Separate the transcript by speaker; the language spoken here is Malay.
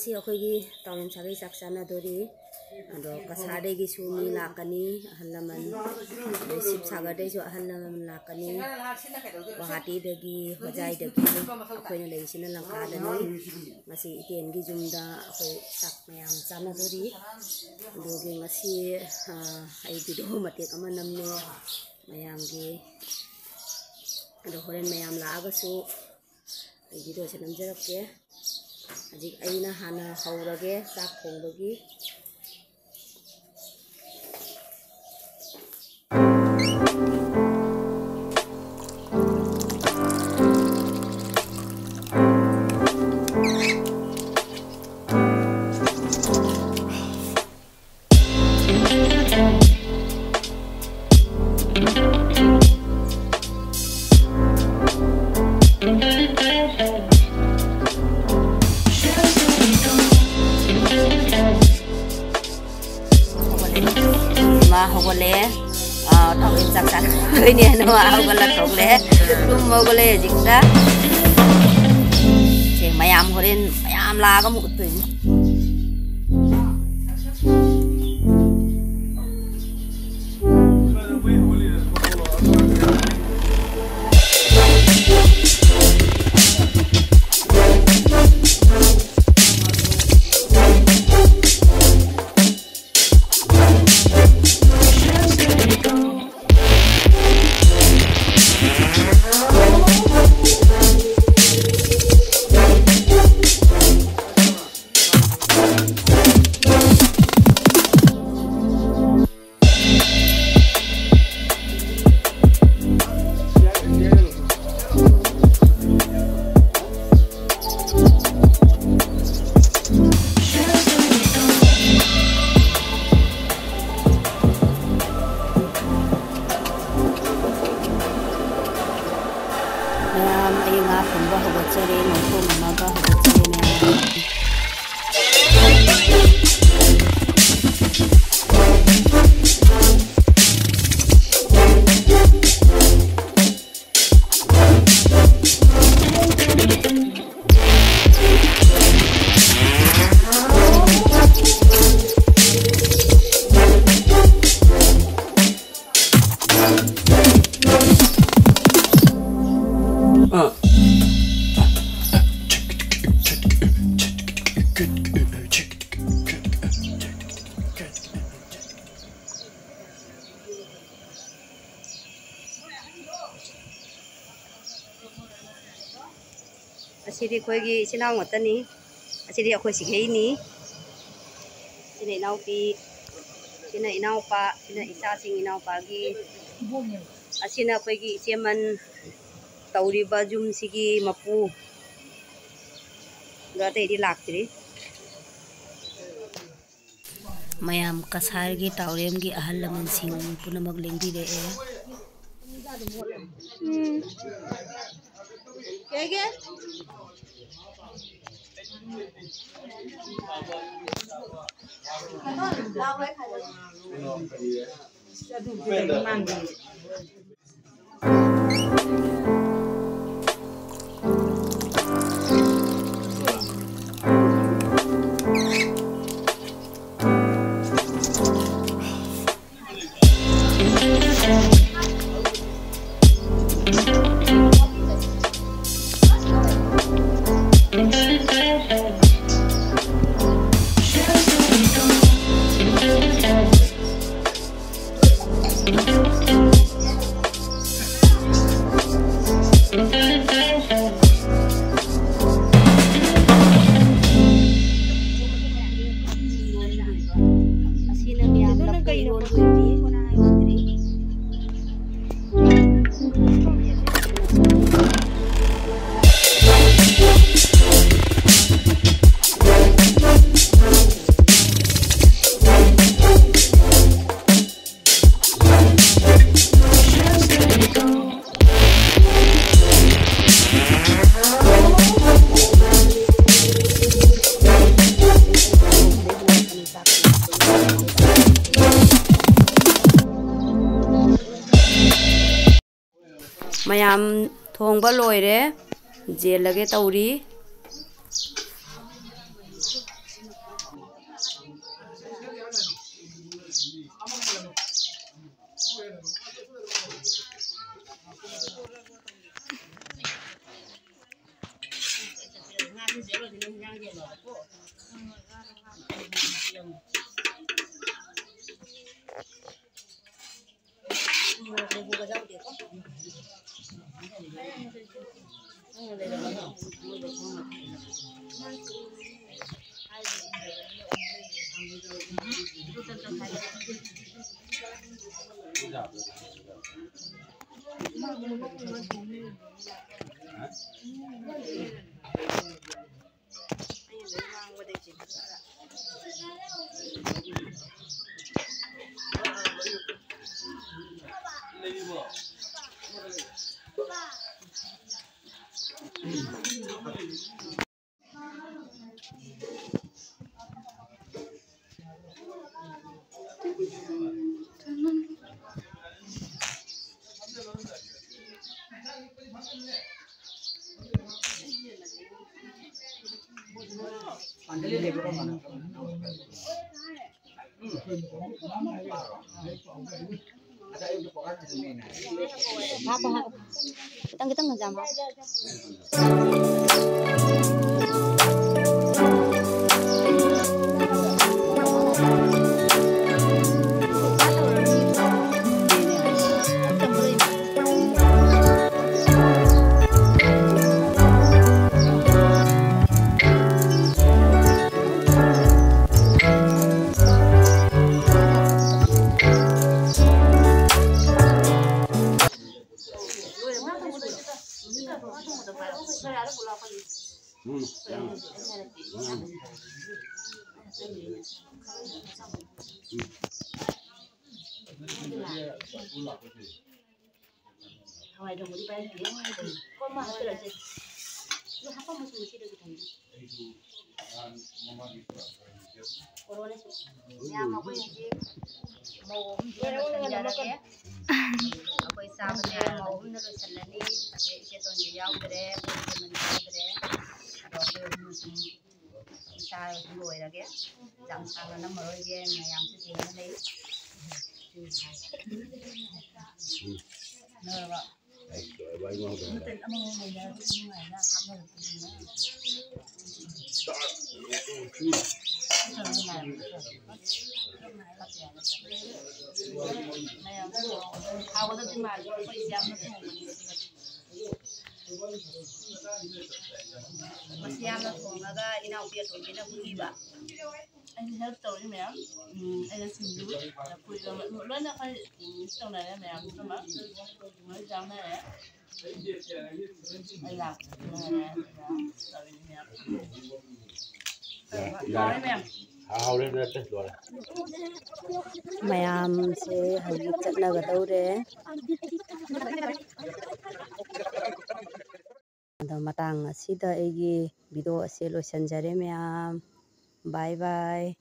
Speaker 1: ngasi akhoi tawen sagai saksana dori ado kasade gi sumi lakani ahalaman sip sagade jo ahalaman lakani wahati dagi hojai dagi akhoi na leisina langka dani ngasi iten gi jumda akhoi sak mayam chana dori ado gi ngasi ai video matek ama namne mayam gi ado horen mayam laaga su ai video se namjarake Ajik aina hana haurage sak thongbagi hogole thawin saksan ini anu hogala thogle tum mogole jikta se mayam horin mayam la ga mu tuin Asiri khoi gi sinau ngotani asiri akhoi sikhei ni sine nau pi sine inau pa sine isa sing inau pa gi asina khoi gi seman tauri ba jum sigi mapu gate di laktri mayam kasar gi taurem gi ahal laman sing punamak lengdi de Kege? mayam thongba loire jelage tauri 누구가 잡을까? Apa? Kita ngejam apa? Hawai dong di pagi dia kok mah hasil aja lu apa musuh musuh dari tadi corona sih ya mau ko yung mau sanjara ako isa ba mau na lo salani kasi ito to niya yaudre man yaudre ado isa lo irage jam sang na maro je mayam se je na lei no ba Hãy subscribe cho kênh Ghiền Mì Gõ để không bỏ anh help tôi mẹ anh xin giúp là vui rồi lớn nó phải trong này mẹ không mà mới trong này anh làm này rồi mẹ hao lên đó chết rồi mayam se hajik chatna ga dawre ado matang asida egi video ase loisanjare mayam bye bye